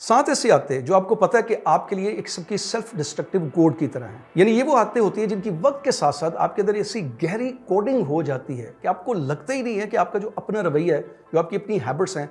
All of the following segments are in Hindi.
साथ ऐसी आते जो आपको पता है कि आपके लिए एक सबकी सेल्फ डिस्ट्रक्टिव कोड की तरह है। यानी ये वो आदतें होती है जिनकी वक्त के साथ साथ आपके अंदर ऐसी गहरी कोडिंग हो जाती है कि आपको लगता ही नहीं है कि आपका जो अपना रवैया है, जो आपकी अपनी हैबिट्स हैं,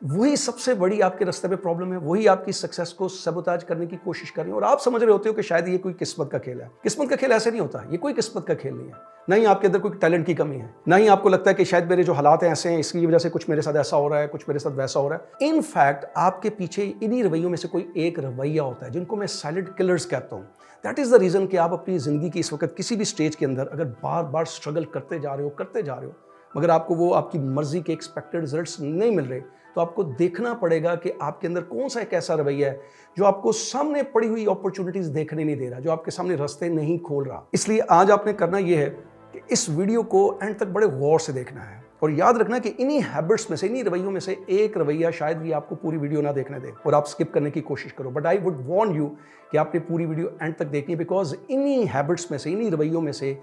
वही सबसे बड़ी आपके रास्ते पे प्रॉब्लम है, वही आपकी सक्सेस को सबोताज करने की कोशिश कर रही है। और आप समझ रहे होते हो कि शायद ये कोई किस्मत का खेल है। किस्मत का खेल ऐसे नहीं होता, ये कोई किस्मत का खेल नहीं है। ना ही आपके अंदर कोई टैलेंट की कमी है, ना ही आपको लगता है कि शायद मेरे जो हालात हैं ऐसे हैं, इसकी वजह से कुछ मेरे साथ ऐसा हो रहा है, कुछ मेरे साथ वैसा हो रहा है। इनफैक्ट आपके पीछे इन्हीं रवैयों में से कोई एक रवैया होता है जिनको मैं साइलेंट किलर्स कहता हूँ। दैट इज द रीजन कि आप अपनी जिंदगी की इस वक्त किसी भी स्टेज के अंदर अगर बार बार स्ट्रगल करते जा रहे हो, मगर आपको वो आपकी मर्जी के एक्सपेक्टेड रिजल्ट्स नहीं मिल रहे, तो आपको देखना पड़ेगा कि आपके अंदर कौन सा एक ऐसा रवैया है जो आपको सामने पड़ी हुई अपॉर्चुनिटीज देखने नहीं दे रहा, जो आपके सामने रास्ते नहीं खोल रहा। इसलिए आज आपने करना यह है कि इस वीडियो को एंड तक बड़े गौर से देखना है और याद रखना कि इन्हीं हैबिट्स में से, इन्हीं रवैयों में से एक रवैया शायद भी आपको पूरी वीडियो ना देखने दे और आप स्किप करने की कोशिश करो। But I would warn you कि आपने पूरी वीडियो एंड तक देखनी है, बिकॉज इन्हीं हैबिट्स में से, इन्हीं रवैयों में से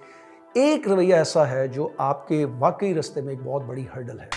एक रवैया ऐसा है जो आपके वाकई रास्ते में एक बहुत बड़ी हर्डल है।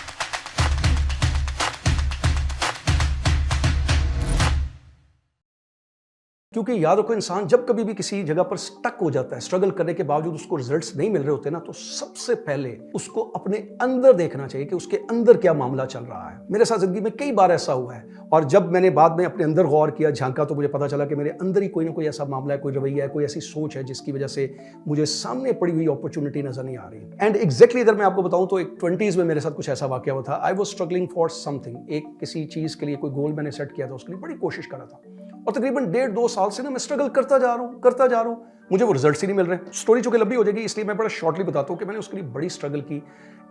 क्योंकि याद रखो, इंसान जब कभी भी किसी जगह पर स्टक हो जाता है, स्ट्रगल करने के बावजूद उसको रिजल्ट्स नहीं मिल रहे होते ना, तो सबसे पहले उसको अपने अंदर देखना चाहिए कि उसके अंदर क्या मामला चल रहा है। मेरे साथ जिंदगी में कई बार ऐसा हुआ है और जब मैंने बाद में अपने अंदर गौर किया, झांका, तो मुझे पता चला कि मेरे अंदर ही कोई ना कोई ऐसा मामला है, कोई रवैया है, कोई ऐसी सोच है जिसकी वजह से मुझे सामने पड़ी हुई अपॉर्चुनिटी नजर नहीं आ रही। एंड एग्जैक्टली अगर मैं आपको बताऊं तो एक 20s में मेरे साथ कुछ ऐसा वाकया हुआ था। I was struggling for something, एक किसी चीज के लिए कोई गोल मैंने सेट किया था, उसके लिए बड़ी कोशिश कर रहा था और तकरीबन 1.5-2 साल से ना मैं स्ट्रगल करता जा रहा हूँ, मुझे वो रिजल्ट्स ही नहीं मिल रहे। स्टोरी चूंकि लंबी हो जाएगी इसलिए मैं बड़ा शॉर्टली बताता हूँ कि मैंने उसके लिए बड़ी स्ट्रगल की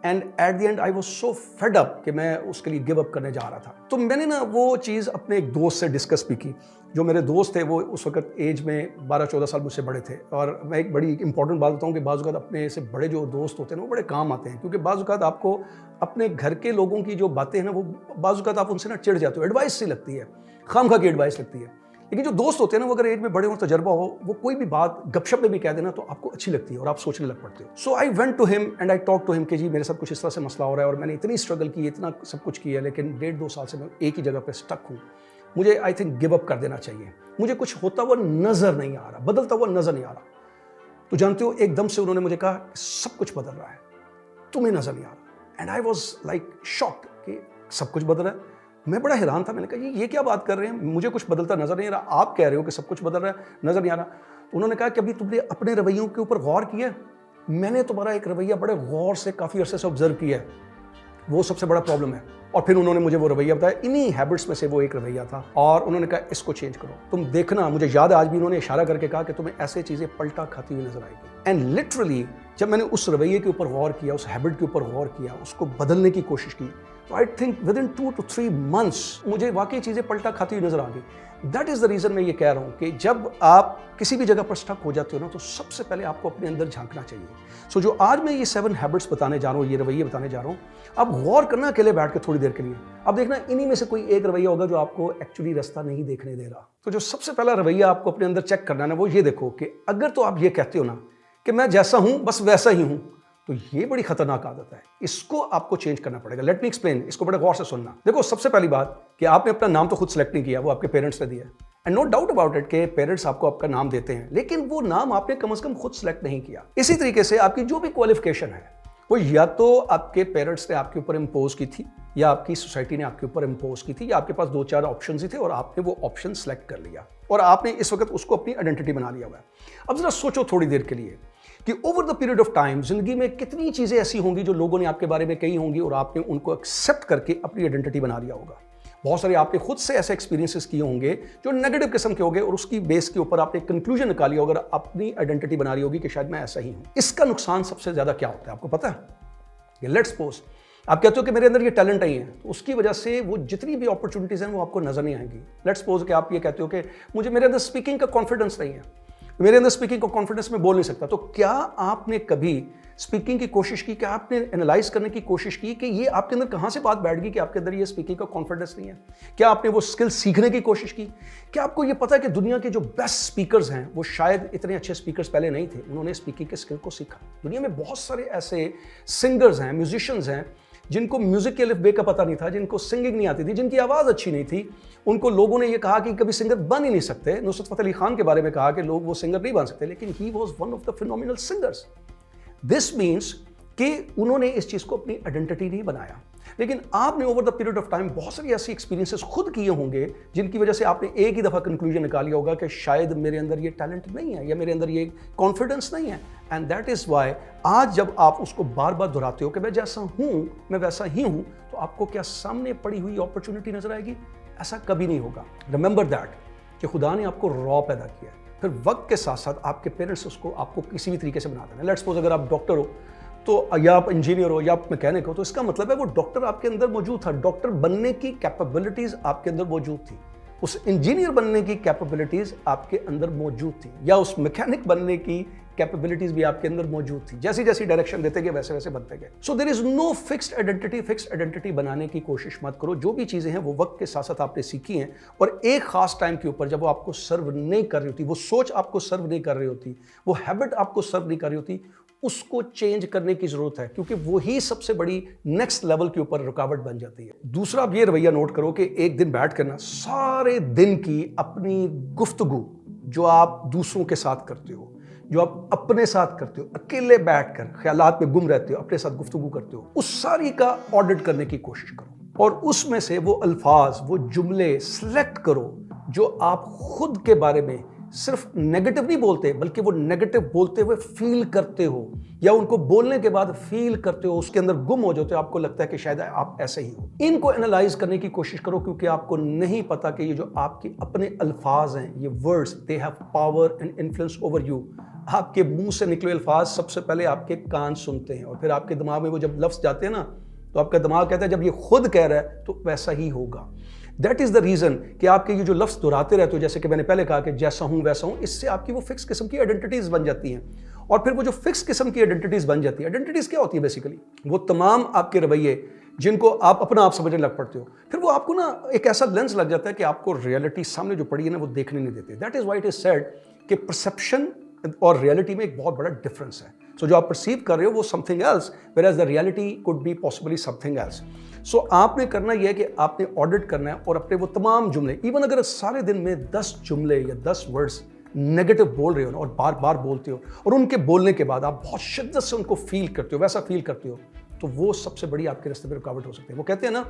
and at the and I was so fed up कि मैं उसके लिए गिव अप करने जा रहा था। तो मैंने ना वो चीज़ अपने एक दोस्त से डिस्कस भी की। जो मेरे दोस्त थे वो उस वक्त एज में 12-14 साल मुझसे बड़े थे। और मैं एक बड़ी इंपॉर्टेंट बात बताऊँ कि बाज़ औक़ात अपने से बड़े जो दोस्त होते हैं वो बड़े काम आते हैं, क्योंकि बाज़ औक़ात आपको अपने घर के लोगों की जो बातें हैं ना, वो बाज़ औक़ात आप उनसे ना चिढ़ जाते हो, एडवाइस सी लगती है, खामखा की एडवाइस लगती है। लेकिन जो दोस्त होते हैं ना, वो अगर एज में बड़े हो, तजर्बा हो, वो कोई भी बात गपशप में भी कह देना तो आपको अच्छी लगती है और आप सोचने लग पड़ते हो। So I went to him and I talk to him कि जी मेरे साथ कुछ इस तरह से मसला हो रहा है और मैंने इतनी स्ट्रगल की, इतना सब कुछ किया, लेकिन 1.5-2 साल से मैं एक ही जगह पे स्टक हूँ। मुझे आई थिंक गिव अप कर देना चाहिए, मुझे कुछ होता हुआ नजर नहीं आ रहा, बदलता हुआ नजर नहीं आ रहा। तो जानते हो, एकदम से उन्होंने मुझे कहा सब कुछ बदल रहा है, तुम्हें नजर नहीं आ रहा। And I was like shocked कि सब कुछ बदल रहा है। मैं बड़ा हैरान था। मैंने कहा ये क्या बात कर रहे हैं, मुझे कुछ बदलता नजर नहीं आ रहा, आप कह रहे हो कि सब कुछ बदल रहा है, नजर नहीं आ रहा। तो उन्होंने कहा कि अभी तुमने अपने रवैयों के ऊपर गौर किया? मैंने तुम्हारा एक रवैया बड़े गौर से काफ़ी अरसे से ऑब्जर्व किया है, वो सबसे बड़ा प्रॉब्लम है। और फिर उन्होंने मुझे वो रवैया बताया, इन्हीं हैबिट्स में से वो एक रवैया था और उन्होंने कहा इसको चेंज करो, तुम देखना। मुझे याद है आज भी, उन्होंने इशारा करके कहा कि तुम्हें ऐसे चीज़ें पलटा खाती हुई नजर आएगी। एंड लिटरली जब मैंने उस रवैये के ऊपर गौर किया, उस हैबिट के ऊपर गौर किया, उसको बदलने की कोशिश की, तो I think with in 2 to 3 months मुझे वाकई चीज़ें पलटा खाती हुई नजर आ गई। दैट इज़ द रीज़न मैं ये कह रहा हूँ कि जब आप किसी भी जगह पर स्टक हो जाते हो ना, तो सबसे पहले आपको अपने अंदर झांकना चाहिए। सो जो आज मैं ये 7 हैबिट्स बताने जा रहा हूँ, ये रवैये बताने जा रहा हूँ, आप गौर करना अकेले बैठ के थोड़ी देर के लिए। अब देखना इन्हीं में से कोई एक रवैया होगा जो आपको एक्चुअली रास्ता नहीं देखने दे रहा। तो जो सबसे पहला रवैया आपको अपने अंदर चेक करना है ना, वो ये देखो कि अगर तो आप ये कहते हो ना कि मैं जैसा हूँ बस वैसा ही हूँ, तो ये बड़ी खतरनाक आदत है, इसको आपको चेंज करना पड़ेगा। लेट मी एक्सप्लेन, इसको बड़े गौर से सुनना। देखो, सबसे पहली बात कि आपने अपना नाम तो खुद सेलेक्ट नहीं किया, वो आपके पेरेंट्स ने दिया। And no doubt about it कि पेरेंट्स आपको आपका नाम देते हैं, लेकिन वो नाम आपने कम से कम खुद सेलेक्ट नहीं किया। इसी तरीके से आपकी जो भी क्वालिफिकेशन है, वो या तो आपके पेरेंट्स ने आपके ऊपर इम्पोज की थी, या आपकी सोसाइटी ने आपके ऊपर इम्पोज की थी, या आपके पास 2-4 ऑप्शन ही थे और आपने वो ऑप्शन सेलेक्ट कर लिया और आपने इस वक्त उसको अपनी आइडेंटिटी बना लिया हुआ है। अब जरा सोचो थोड़ी देर के लिए कि over the period of time जिंदगी में कितनी चीजें ऐसी होंगी जो लोगों ने आपके बारे में कही होंगी और आपने उनको एक्सेप्ट करके अपनी आइडेंटिटी बना लिया होगा। बहुत सारे आपने खुद से ऐसे एक्सपीरियंसेस किए होंगे जो नेगेटिव किस्म के होंगे और उसकी बेस के ऊपर आपने कंक्लूजन निकाली होगी, अपनी आइडेंटिटी बना रही होगी कि शायद मैं ऐसा ही हूं। इसका नुकसान सबसे ज्यादा क्या होता है आपको पता है? लेट्स सपोज आप कहते हो कि मेरे अंदर ये टैलेंट नहीं है, तो उसकी वजह से वो जितनी भी अपॉर्चुनिटीज हैं वो आपको नजर नहीं आएंगी। लेट्स सपोज कि आप ये कहते हो कि मुझे मेरे अंदर स्पीकिंग का कॉन्फिडेंस नहीं है, मेरे अंदर स्पीकिंग का कॉन्फिडेंस में बोल नहीं सकता। तो क्या आपने कभी स्पीकिंग की कोशिश की? क्या आपने एनालाइज करने की कोशिश की कि ये आपके अंदर कहां से बात बैठ गई कि आपके अंदर ये स्पीकिंग का कॉन्फिडेंस नहीं है? क्या आपने वो स्किल सीखने की कोशिश की? क्या आपको ये पता है कि दुनिया के जो बेस्ट स्पीकर्स हैं वो शायद इतने अच्छे स्पीकर्स पहले नहीं थे, उन्होंने स्पीकिंग के स्किल को सीखा। दुनिया में बहुत सारे ऐसे सिंगर्स हैं, म्यूजिशियंस हैं जिनको म्यूजिक के अलिफ-बे का पता नहीं था, जिनको सिंगिंग नहीं आती थी, जिनकी आवाज़ अच्छी नहीं थी, उनको लोगों ने ये कहा कि कभी सिंगर बन ही नहीं सकते। नुसरत फ़तेह अली खान के बारे में कहा कि लोग वो सिंगर नहीं बन सकते, लेकिन he was one of the phenomenal singers. This means कि उन्होंने इस चीज़ को अपनी आइडेंटिटी नहीं बनाया। लेकिन आपने over the period of time बहुत सारी ऐसी एक्सपीरियंसेस खुद किए होंगे जिनकी वजह से आपने एक ही दफ़ा कंक्लूजन निकाल लिया होगा कि शायद मेरे अंदर ये टैलेंट नहीं है या मेरे अंदर ये कॉन्फिडेंस नहीं है। एंड दैट इज़ वाई आज जब आप उसको बार बार दोहराते हो कि मैं जैसा हूँ मैं वैसा ही हूँ, तो आपको क्या सामने पड़ी हुई अपॉर्चुनिटी नजर आएगी? ऐसा कभी नहीं होगा। रिमेंबर दैट कि खुदा ने आपको रॉ पैदा किया है, फिर वक्त के साथ साथ आपके पेरेंट्स उसको आपको किसी भी तरीके से बना देना। लेट्स सपोज अगर आप डॉक्टर हो तो या आप इंजीनियर हो या आप मैकेनिक हो, तो इसका मतलब है वो डॉक्टर आपके अंदर मौजूद था, डॉक्टर बनने की कैपेबिलिटीज आपके अंदर मौजूद थी, उस इंजीनियर बनने की कैपेबिलिटीज आपके अंदर मौजूद थी, या उस मैकेनिक बनने की कैपेबिलिटीज भी आपके अंदर मौजूद थी। जैसी जैसी डायरेक्शन देते गए वैसे वैसे बनते गए। So there is no fixed identity. Fixed identity बनाने की कोशिश मत करो। जो भी चीजें हैं वो वक्त के साथ साथ आपने सीखी हैं, और एक खास टाइम के ऊपर जब वो आपको सर्व नहीं कर रही होती, वो सोच आपको सर्व नहीं कर रही होती, वो हैबिट आपको सर्व नहीं कर रही होती, उसको चेंज करने की जरूरत है, क्योंकि वही सबसे बड़ी नेक्स्ट लेवल के ऊपर रुकावट बन जाती है। दूसरा, आप ये रवैया नोट करो कि एक दिन बैठ करना सारे दिन की अपनी गुफ्तगू जो आप दूसरों के साथ करते हो, जो आप अपने साथ करते हो, अकेले बैठकर ख्यालात में गुम रहते हो, अपने साथ गुफ्तगू करते हो, उस सारी का ऑडिट करने की कोशिश करो, और उसमें से वो अल्फाज, वो जुमले सिलेक्ट करो जो आप खुद के बारे में सिर्फ नेगेटिव नहीं बोलते, बल्कि वो नेगेटिव बोलते हुए फील करते हो, या उनको बोलने के बाद फील करते हो, उसके अंदर गुम हो जाते हो, आपको लगता है कि शायद आप ऐसे ही हो। इनको एनालाइज करने की कोशिश करो, क्योंकि आपको नहीं पता कि ये जो आपके अपने अल्फाज हैं, ये words, they have power and influence over you. आपके मुंह से निकले अल्फाज सबसे पहले आपके कान सुनते हैं, और फिर आपके दिमाग में वो जब लफ्ज जाते हैं ना, तो आपका दिमाग कहता है जब ये खुद कह रहा है तो वैसा ही होगा। दैट इज द रीजन कि आपके ये जो लफ्ज दोहराते रहते हो, जैसे कि मैंने पहले कहा कि जैसा हूं वैसा हूं, इससे आपकी वो फिक्स किस्म की आइडेंटिटीज बन जाती हैं। और फिर वो जो फिक्स किस्म की आइडेंटिटीज बन जाती है, आइडेंटिटीज क्या होती है बेसिकली? वो तमाम आपके रवैये जिनको आप अपना आप समझने लग पड़ते हो, फिर वो आपको ना एक ऐसा लेंस लग जाता है कि आपको रियलिटी सामने जो पड़ी है ना वो देखने नहीं देते। That is why it is said कि परसेप्शन और रियलिटी में एक बहुत बड़ा डिफरेंस है। सो जो आप परसीव कर रहे हो वो something else, whereas the reality could be possibly something else. So आपने करना यह है कि आपने ऑडिट करना है, और अपने वो तमाम जुमले, इवन अगर सारे दिन में 10 जुमले या 10 वर्ड्स नेगेटिव बोल रहे हो ना, और बार बार बोलते हो, और उनके बोलने के बाद आप बहुत शिद्दत से उनको फील करते हो, वैसा फील करते हो, तो वो सबसे बड़ी आपके रास्ते में रुकावट हो सकती है। वो कहते हैं ना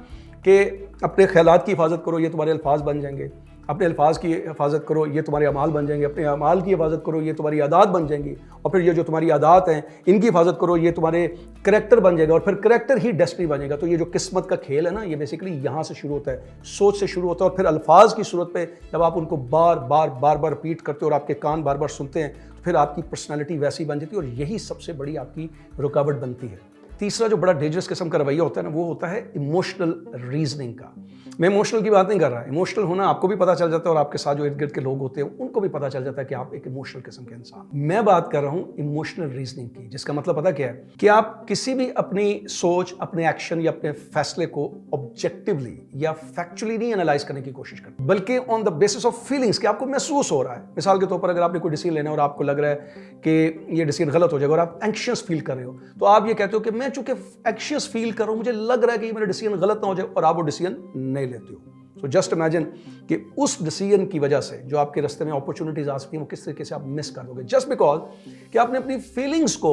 कि अपने ख्यालात की हिफाजत करो, ये तुम्हारे अल्फाज बन जाएंगे, अपने अल्फाज की हिफाजत करो, ये तुम्हारे अमाल बन जाएंगे, अपने अमाल की हिफाजत करो, ये तुम्हारी आदात बन जाएंगी, और फिर ये जो तुम्हारी आदात हैं इनकी हिफाजत करो, ये तुम्हारे करैक्टर बन जाएगा, और फिर करैक्टर ही डेस्टिनी बन जाएगा। तो ये जो किस्मत का खेल है ना, ये बेसिकली यहाँ से शुरू होता है, सोच से शुरू होता है, और फिर अल्फाज की सूरत पे जब आप उनको बार बार रिपीट करते हो और आपके कान बार बार सुनते हैं, तो फिर आपकी पर्सनैलिटी वैसी बन जाती है, और यही सबसे बड़ी आपकी रुकावट बनती है। तीसरा जो बड़ा डेंजरस किस्म का रवैया होता है ना, वो होता है इमोशनल रीजनिंग का। मैं इमोशनल की बात नहीं कर रहा। इमोशनल होना आपको भी पता चल जाता है, और आपके साथ जो इर्द गिर्द के लोग होते हैं उनको भी पता चल जाता है कि आप एक इमोशनल किस्म के इंसान। मैं बात कर रहा हूँ इमोशनल रीजनिंग की, जिसका मतलब पता क्या है कि आप किसी भी अपनी सोच, अपने एक्शन या अपने फैसले को ऑब्जेक्टिवली या फैक्चुअली नहीं एनालाइज करने की कोशिश करते, बल्कि on the basis of feelings कि आपको महसूस हो रहा है। मिसाल के तौर पर अगर आपने कोई डिसीजन लेना है और आपको लग रहा है कि ये डिसीजन गलत हो जाएगा, और आप एंक्शियस फील कर रहे हो, तो आप ये कहते हो कि मैं चूंकि एंक्शियस फील कर रहा हूं, मुझे लग रहा है कि मेरा डिसीजन गलत ना हो जाए, और आप वो डिसीजन नहीं लेते हो। सो जस्ट इमेजिन कि उस डिसीजन की वजह से जो आपके रास्ते में अपॉर्चुनिटीज आ सकती हैं, वो किस तरीके से आप मिस कर दोगे, जस्ट बिकॉज कि आपने अपनी फीलिंग्स को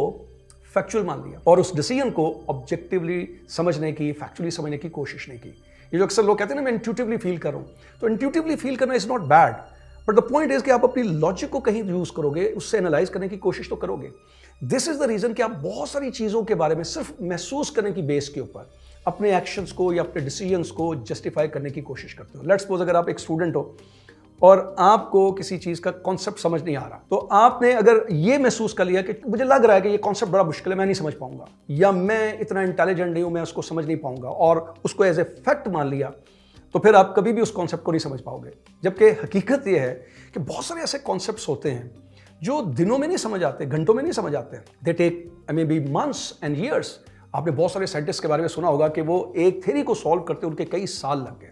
फैक्चुअल मान लिया और उस डिसीजन को ऑब्जेक्टिवली समझने की, फैक्चुअली समझने की कोशिश नहीं की। ये जो अक्सर लोग कहते हैं ना, मैं इंट्यूटिवली फील कर रहा हूं, तो इंट्यूटिवली फील करना is not bad, but the point is कि आप अपनी लॉजिक को कहीं यूज करोगे, उससे एनालाइज करने की कोशिश तो करोगे। दिस इज द रीजन कि आप बहुत सारी चीजों के बारे में सिर्फ महसूस करने की बेस के ऊपर अपने एक्शंस को या अपने डिसीजंस को जस्टिफाई करने की कोशिश करते हो। लेट्स सपोज अगर आप एक स्टूडेंट हो और आपको किसी चीज का कॉन्सेप्ट समझ नहीं आ रहा, तो आपने अगर ये महसूस कर लिया कि मुझे लग रहा है कि ये कॉन्सेप्ट बड़ा मुश्किल है, मैं नहीं समझ पाऊंगा, या मैं इतना इंटेलिजेंट नहीं हूं, मैं उसको समझ नहीं पाऊंगा, और उसको एज ए फैक्ट मान लिया, तो फिर आप कभी भी उस कॉन्सेप्ट को नहीं समझ पाओगे। जबकि हकीकत यह है कि बहुत सारे ऐसे कॉन्सेप्ट्स होते हैं जो दिनों में नहीं समझ आते, घंटों में नहीं समझ आते, they take maybe months and years. आपने बहुत सारे साइंटिस्ट के बारे में सुना होगा कि वो एक थ्योरी को सॉल्व करते उनके कई साल लग गए।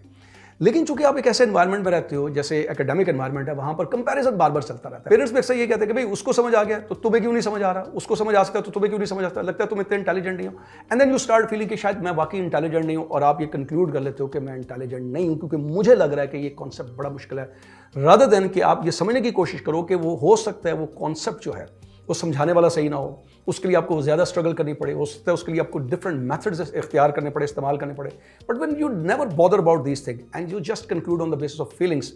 लेकिन चूंकि आप एक ऐसे एनवायरनमेंट में रहते हो जैसे एकेडमिक एनवायरनमेंट है, वहां पर कंपैरिजन बार बार चलता रहता है। पेरेंट्स भी अक्सर ये कहते हैं कि भाई उसको समझ आ गया तो तुम्हें क्यों नहीं समझ आ रहा, उसको समझ आ सकता है तो तुम्हें क्यों नहीं समझ आता, लगता है तुम इतने इंटेलिजेंट नहीं हो। And then you start feeling कि शायद मैं वाकई इंटेलिजेंट नहीं हूं, और आप ये कंक्लूड कर लेते हो कि मैं इंटेलिजेंट नहीं हूं क्योंकि मुझे लग रहा है कि ये कॉन्सेप्ट बड़ा मुश्किल है, रादर देन कि आप ये समझने की कोशिश करो कि वो हो सकता है वो कॉन्सेप्ट जो है वो समझाने वाला सही ना हो, उसके लिए आपको ज़्यादा स्ट्रगल करनी पड़े, हो सकता है उसके लिए आपको डिफरेंट मेथड्स इख्तियार करने पड़े, इस्तेमाल करने पड़े। But when you never bother about these thing and you just conclude on the basis of feelings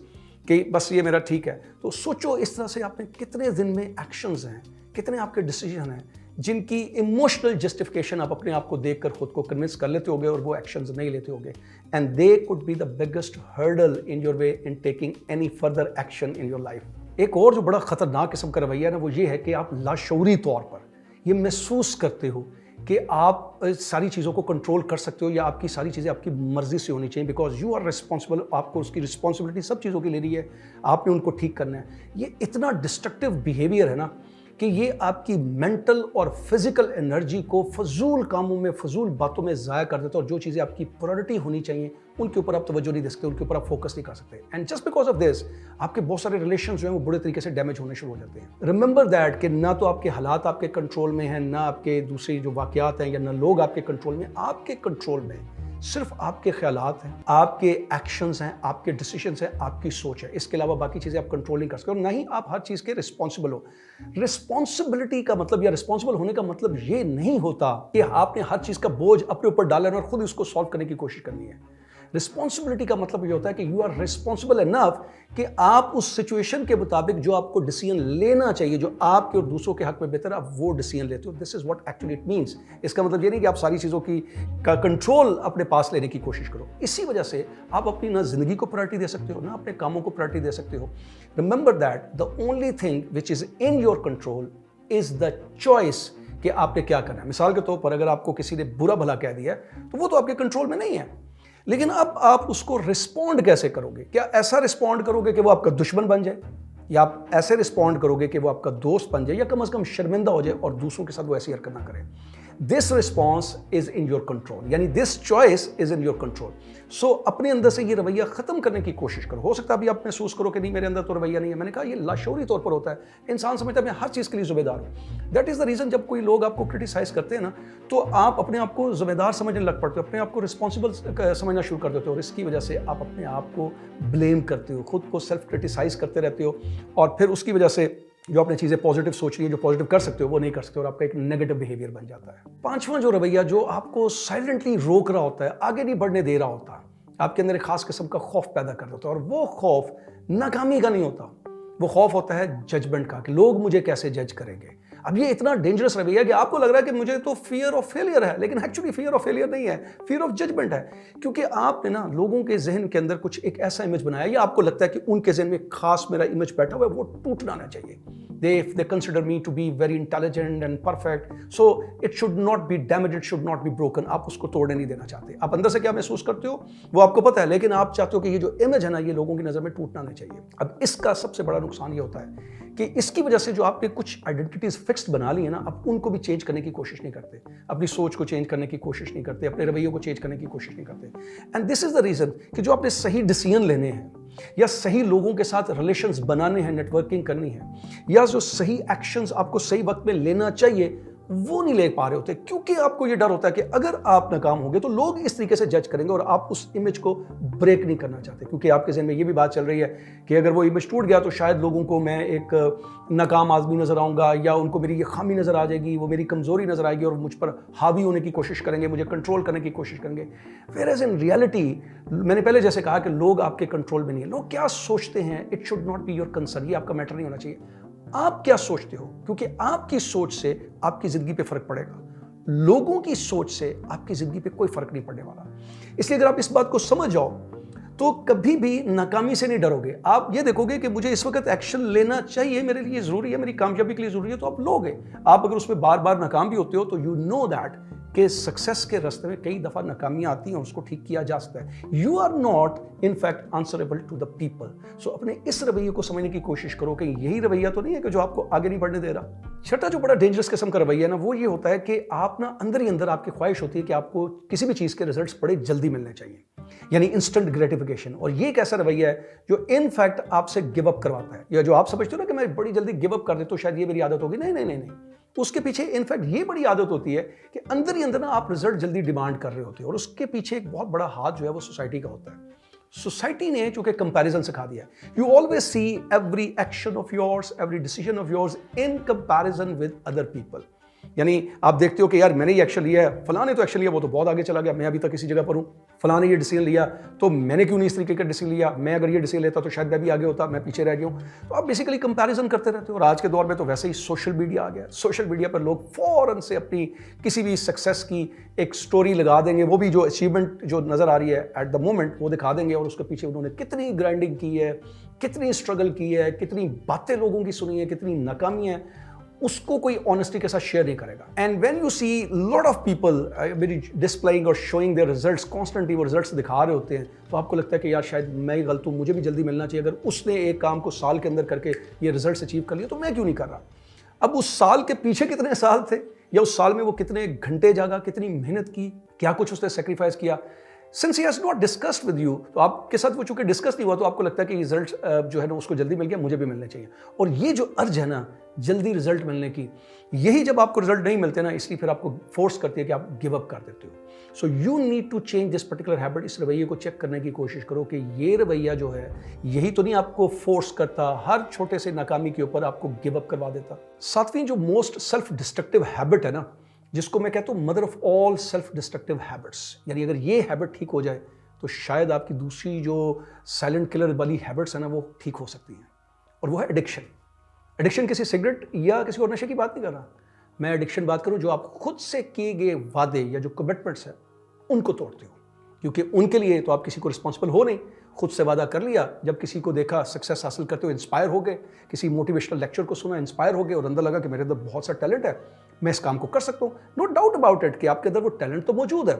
कि बस ये मेरा ठीक है, तो सोचो इस तरह से आपने कितने दिन में एक्शंस हैं, कितने आपके डिसीजन हैं जिनकी इमोशनल जस्टिफिकेशन आप अपने आप को देखकर खुद को कन्विंस कर लेते होगे और वो एक्शंस नहीं लेते होगे, and they could be the biggest hurdle in your way in taking any further action in your life. एक और जो बड़ा खतरनाक किस्म का रवैया है ना, वो ये है कि आप लाशऊरी तौर पर ये महसूस करते हो कि आप सारी चीज़ों को कंट्रोल कर सकते हो या आपकी सारी चीज़ें आपकी मर्जी से होनी चाहिए, बिकॉज यू आर रिस्पॉन्सिबल। आपको उसकी रिस्पॉन्सिबिलिटी सब चीज़ों की लेनी है, आपने उनको ठीक करना है। ये इतना डिस्ट्रक्टिव बिहेवियर है ना कि ये आपकी मेंटल और फिजिकल एनर्जी को फजूल कामों में, फजूल बातों में ज़ाया कर देता है, और जो चीज़ें आपकी प्रायोरिटी होनी चाहिए उनके ऊपर आप तवज्जो नहीं दे सकते, उनके ऊपर आप फोकस नहीं कर सकते। And just because of this आपके बहुत सारे रिलेशंस जो हैं वो बुरे तरीके से डैमेज होने शुरू हो जाते हैं। रिमेंबर दैट कि ना तो आपके हालात आपके कंट्रोल में हैं, ना आपके दूसरे जो वाकयात हैं, या ना लोग आपके कंट्रोल में। आपके कंट्रोल में सिर्फ आपके ख्यालात हैं, आपके एक्शंस हैं, आपके डिसीजंस हैं, आपकी सोच है। इसके अलावा बाकी चीज़ें आप कंट्रोल नहीं कर सकते, और ना ही आप हर चीज़ के रिस्पॉन्सिबल हो। रिस्पॉन्सिबिलिटी का मतलब या रिस्पॉन्सिबल होने का मतलब ये नहीं होता कि आपने हर चीज़ का बोझ अपने ऊपर डालना है और खुद उसको सॉल्व करने की कोशिश करनी है। रिस्पॉन्सिबिलिटी का मतलब ये होता है कि यू आर रिस्पॉन्सिबल इनफ कि आप उस सिचुएशन के मुताबिक जो आपको डिसीजन लेना चाहिए, जो आपके और दूसरों के हक में बेहतर है, आप वो डिसीजन लेते हो। This is what actually it means. इसका मतलब ये नहीं कि आप सारी चीज़ों की का कंट्रोल अपने पास लेने की कोशिश करो। इसी वजह से आप अपनी ना जिंदगी को प्रायोरिटी दे सकते हो, ना अपने कामों को प्रायोरिटी दे सकते हो। Remember that the only thing which is in your control is the choice कि आपने क्या करना है। मिसाल के तौर पर अगर आपको किसी ने बुरा भला कह दिया तो वो तो आपके कंट्रोल में नहीं है, लेकिन अब आप उसको रिस्पॉन्ड कैसे करोगे? क्या ऐसा रिस्पॉन्ड करोगे कि वो आपका दुश्मन बन जाए, या आप ऐसे रिस्पॉन्ड करोगे कि वो आपका दोस्त बन जाए, या कम से कम शर्मिंदा हो जाए और दूसरों के साथ वो ऐसी हरकत ना करे? This response is in your control, यानी this choice is in your control. So अपने अंदर से ये रवैया खत्म करने की कोशिश करो। हो सकता है अभी आप महसूस करो कि नहीं, मेरे अंदर तो रवैया नहीं है। मैंने कहा ये लाशऊरी तौर पर होता है। इंसान समझता है मैं हर चीज़ के लिए जिम्मेदार हूँ। दैट इज द रीजन जब कोई लोग आपको क्रिटिसाइज करते हैं ना, तो आप अपने आप को जिम्मेदार समझने लग पड़ते हो, अपने आप को रिस्पॉन्सिबल समझना शुरू कर देते हो, और इसकी वजह से आप अपने आप को ब्लेम करते हो, खुद को सेल्फ क्रिटिसाइज करते रहते हो, और फिर उसकी वजह से जो आपने चीज़ें पॉजिटिव सोच रही है, जो पॉजिटिव कर सकते हो, वो नहीं कर सकते, और आपका एक नेगेटिव बिहेवियर बन जाता है। पांचवा जो रवैया जो आपको साइलेंटली रोक रहा होता है, आगे नहीं बढ़ने दे रहा होता, आपके अंदर एक खास किस्म का खौफ पैदा कर देता है, और वो खौफ नाकामी का नहीं होता, वो खौफ होता है जजमेंट का, कि लोग मुझे कैसे जज करेंगे। अब ये इतना डेंजरस रवैया कि आपको लग रहा है कि मुझे तो फियर ऑफ फेलियर है, लेकिन एक्चुअली फियर ऑफ फेलियर नहीं है, फियर ऑफ जजमेंट है। क्योंकि आपने ना लोगों के जहन के अंदर कुछ एक ऐसा इमेज बनाया, या आपको लगता है कि उनके जहन में खास मेरा इमेज बैठा हुआ है, वो टूटना ना चाहिए। They consider me to be very intelligent and perfect, so it should not be damaged, it should not be broken. आप उसको तोड़ने नहीं देना चाहते। आप अंदर से क्या महसूस करते हो वो आपको पता है, लेकिन आप चाहते हो कि ये जो इमेज है ना, ये लोगों की नज़र में टूटना नहीं चाहिए। अब इसका सबसे बड़ा नुकसान ये होता है कि इसकी वजह से जो आपने कुछ आइडेंटिटीज फिक्स्ड बना ली है ना, आप उनको भी चेंज करने की कोशिश नहीं करते, अपनी सोच को चेंज करने की कोशिश नहीं करते, अपने रवैयों को चेंज करने की कोशिश नहीं करते। And this is the reason कि जो आपने सही डिसीजन लेने हैं, या सही लोगों के साथ रिलेशंस बनाने हैं, नेटवर्किंग करनी है, या जो सही एक्शंस आपको सही वक्त में लेना चाहिए, वो नहीं ले पा रहे होते, क्योंकि आपको ये डर होता है कि अगर आप नाकाम होंगे तो लोग इस तरीके से जज करेंगे, और आप उस इमेज को ब्रेक नहीं करना चाहते, क्योंकि आपके ज़हन में ये भी बात चल रही है कि अगर वो इमेज टूट गया तो शायद लोगों को मैं एक नाकाम आदमी नज़र आऊँगा, या उनको मेरी ये खामी नज़र आ जाएगी, वो मेरी कमज़ोरी नज़र आएगी, और मुझ पर हावी होने की कोशिश करेंगे, मुझे कंट्रोल करने की कोशिश करेंगे। वेयर एज इन रियलिटी, मैंने पहले जैसे कहा कि लोग आपके कंट्रोल में नहीं है। लोग क्या सोचते हैं, it should not be your concern, ये आपका मैटर नहीं होना चाहिए। आप क्या सोचते हो, क्योंकि आपकी सोच से आपकी जिंदगी पे फर्क पड़ेगा, लोगों की सोच से आपकी जिंदगी पे कोई फर्क नहीं पड़ने वाला। इसलिए अगर आप इस बात को समझ जाओ तो कभी भी नाकामी से नहीं डरोगे। आप ये देखोगे कि मुझे इस वक्त एक्शन लेना चाहिए, मेरे लिए जरूरी है, मेरी कामयाबी के लिए जरूरी है, तो आप लोगे। आप अगर उसमें बार बार नाकाम भी होते हो तो यू नो दैट कि सक्सेस के रास्ते में कई दफ़ा नाकामियाँ आती हैं, उसको ठीक किया जा सकता है। You are not in fact answerable to the people. So अपने इस रवैये को समझने की कोशिश करो कि यही रवैया तो नहीं है कि जो आपको आगे नहीं बढ़ने दे रहा। छठा जो बड़ा डेंजरस किस्म का रवैया है ना, वो ये होता है कि आप ना अंदर ही अंदर आपकी ख्वाहिश होती है कि आपको किसी भी चीज़ के रिजल्ट्स बड़े जल्दी मिलने चाहिए। यानी इंस्टेंट ग्रेटिफिकेशन। और ये एक ऐसा रवैया है जो इनफैक्ट आपसे गिव अप करवाता है। या जो आप समझते हो ना कि मैं बड़ी जल्दी गिव अप कर देता हूँ, शायद ये मेरी आदत होगी, नहीं नहीं नहीं नहीं, तो उसके पीछे इनफैक्ट ये बड़ी आदत होती है कि अंदर ही अंदर ना आप रिजल्ट जल्दी डिमांड कर रहे होते हो, और उसके पीछे एक बहुत बड़ा हाथ जो है वो सोसाइटी का होता है। सोसाइटी ने चूंकि कंपैरिजन सिखा दिया, you always see every action of yours, every decision of yours in comparison with other people. यानी आप देखते हो कि यार मैंने ये एक्शन लिया है, फलाने तो एक्शन लिया, वो तो बहुत आगे चला गया, मैं अभी तक इसी जगह पर हूँ, फलाने ये डिसीजन लिया तो मैंने क्यों नहीं इस तरीके का डिसीजन लिया, मैं अगर ये डिसीजन लेता तो शायद मैं भी आगे होता, मैं पीछे रह गया हूँ। तो आप बेसिकली कंपैरिजन करते रहते हो। और आज के दौर में तो वैसे ही सोशल मीडिया आ गया। सोशल मीडिया पर लोग फौरन से अपनी किसी भी सक्सेस की एक स्टोरी लगा देंगे, वो भी जो अचीवमेंट जो नजर आ रही है एट द मोमेंट वो दिखा देंगे, और उसके पीछे उन्होंने कितनी ग्राइंडिंग की है, कितनी स्ट्रगल की है, कितनी बातें लोगों की सुनी है, कितनी नाकामी है, उसको कोई ऑनेस्टी के साथ शेयर नहीं करेगा। And when you see lot of people displaying और शोइंग देयर रिजल्ट्स, कॉन्स्टेंटली वो रिजल्ट्स दिखा रहे होते हैं, तो आपको लगता है कि यार शायद मैं ही गलत हूँ, मुझे भी जल्दी मिलना चाहिए। अगर उसने एक काम को साल के अंदर करके ये रिजल्ट्स अचीव कर लिया तो मैं क्यों नहीं कर रहा। अब उस साल के पीछे कितने साल थे, या उस साल में वो कितने घंटे जागा, कितनी मेहनत की, क्या कुछ उसने सेक्रीफाइस किया। Since he has not discussed with you, तो आपके साथ वो चूंकि डिस्कस नहीं हुआ तो आपको लगता है कि रिजल्ट जो है ना उसको जल्दी मिल गया, मुझे भी मिलने चाहिए। और ये जो अर्ज है ना जल्दी रिजल्ट मिलने की, यही जब आपको रिजल्ट नहीं मिलते ना, इसलिए फिर आपको फोर्स करती है कि आप गिव अप कर देते हो। So you need to change this particular habit. इस रवैये को चेक करने की कोशिश करो कि ये रवैया जो है यही तो नहीं आपको फोर्स करता, हर छोटे से नाकामी के ऊपर आपको गिव अप करवा देता। सातवीं जो मोस्ट सेल्फ डिस्ट्रक्टिव हैबिट है ना, जिसको मैं कहता हूँ mother of all self destructive habits, यानी अगर ये हैबिट ठीक हो जाए तो शायद आपकी दूसरी जो साइलेंट किलर वाली हैबिट्स है ना वो ठीक हो सकती हैं, और वो है एडिक्शन। एडिक्शन किसी सिगरेट या किसी और नशे की बात नहीं कर रहा, मैं एडिक्शन बात करूं जो आप खुद से किए गए वादे या जो कमिटमेंट्स हैं उनको तोड़ते हो, क्योंकि उनके लिए तो आप किसी को रिस्पॉन्सिबल हो नहीं। खुद से वादा कर लिया, जब किसी को देखा सक्सेस हासिल करते हुए इंस्पायर हो गए, किसी मोटिवेशनल लेक्चर को सुना इंस्पायर हो गए, और अंदर लगा कि मेरे अंदर बहुत सा टैलेंट है, मैं इस काम को कर सकता हूँ। नो डाउट अबाउट इट कि आपके अंदर वो टैलेंट तो मौजूद है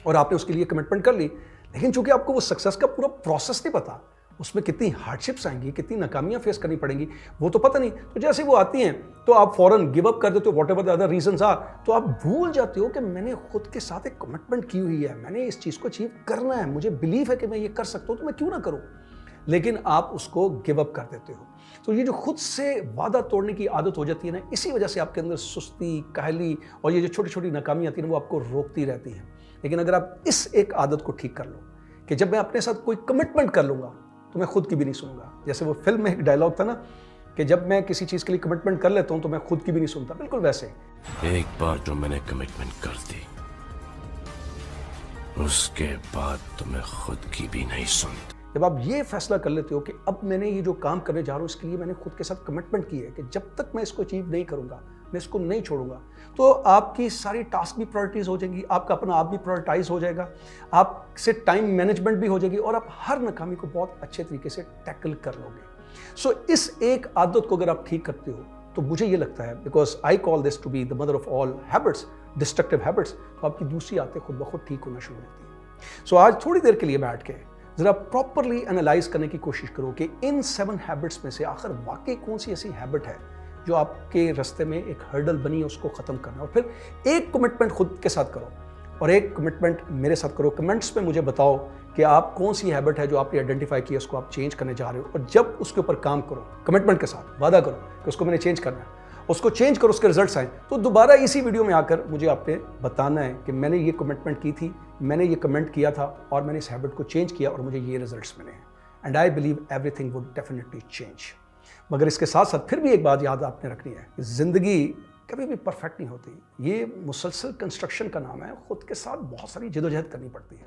और आपने उसके लिए कमिटमेंट कर ली, लेकिन चूंकि आपको वो सक्सेस का पूरा प्रोसेस नहीं पता, उसमें कितनी हार्डशिप्स आएंगी, कितनी नाकामियां फेस करनी पड़ेंगी, वो तो पता नहीं। तो जैसे वो आती हैं तो आप फौरन गिव अप कर देते हो, whatever the other reasons are. तो आप भूल जाते हो कि मैंने खुद के साथ एक कमिटमेंट की हुई है, मैंने इस चीज़ को अचीव करना है, मुझे बिलीव है कि मैं ये कर सकता हूँ, तो मैं क्यों ना करूँ। लेकिन आप उसको गिव अप कर देते हो। तो ये जो खुद से वादा तोड़ने की आदत हो जाती है ना, इसी वजह से आपके अंदर सुस्ती, काहली और ये जो छोटी छोटी नाकामी आती है ना, वो आपको रोकती रहती हैं। लेकिन अगर आप इस एक आदत को ठीक कर लो कि जब मैं अपने साथ कोई कमिटमेंट कर लूँगा तो मैं खुद की भी नहीं सुनूंगा। जैसे वो फिल्म में एक डायलॉग था ना कि जब मैं किसी चीज़ के लिए कमिटमेंट कर लेता हूँ तो मैं खुद की भी नहीं सुनता, बिल्कुल वैसे। एक बार जो मैंने कमिटमेंट कर दी, उसके बाद तो मैं खुद की भी नहीं सुनता। जब आप ये फैसला कर लेते हो कि अब मैंने ये जो काम करने जा रहा हूँ इसके लिए मैंने खुद के साथ कमिटमेंट की है कि जब तक मैं इसको अचीव नहीं करूँगा, मैं इसको नहीं छोड़ूंगा, तो आपकी सारी टास्क भी प्रायोरिटीज हो जाएंगी, आपका अपना आप भी प्रायोरिटाइज हो जाएगा, आपसे टाइम मैनेजमेंट भी हो जाएगी, और आप हर नाकामी को बहुत अच्छे तरीके से टैकल कर लोगे। सो इस एक आदत को अगर आप ठीक करते हो तो मुझे ये लगता है, because I call this to be the mother of all habits, destructive habits, तो आपकी दूसरी आदतें खुद ब खुद ठीक होना शुरू होती हैं। सो आज थोड़ी देर के लिए बैठ के जरा प्रॉपरली एनालाइज करने की कोशिश करो कि इन 7 हैबिट्स में से आखिर वाकई कौन सी ऐसी हैबिट है जो आपके रास्ते में एक हर्डल बनी है, उसको खत्म करना। और फिर एक कमिटमेंट खुद के साथ करो और एक कमिटमेंट मेरे साथ करो। कमेंट्स में मुझे बताओ कि आप कौन सी हैबिट है जो आपने आइडेंटिफाई की है, उसको आप चेंज करने जा रहे हो, और जब उसके ऊपर काम करो कमिटमेंट के साथ, वादा करो कि उसको मैंने चेंज करना है, उसको चेंज करो, उसके रिजल्ट्स आए, तो दोबारा इसी वीडियो में आकर मुझे आपने बताना है कि मैंने ये कमिटमेंट की थी, मैंने ये कमेंट किया था और मैंने इस हैबिट को चेंज किया और मुझे ये रिजल्ट्स मिले हैं। And I believe everything would definitely change. मगर इसके साथ साथ फिर भी एक बात याद आपने रखनी है कि ज़िंदगी कभी भी परफेक्ट नहीं होती। ये मुसलसल कंस्ट्रक्शन का नाम है, खुद के साथ बहुत सारी जदोजहद करनी पड़ती है।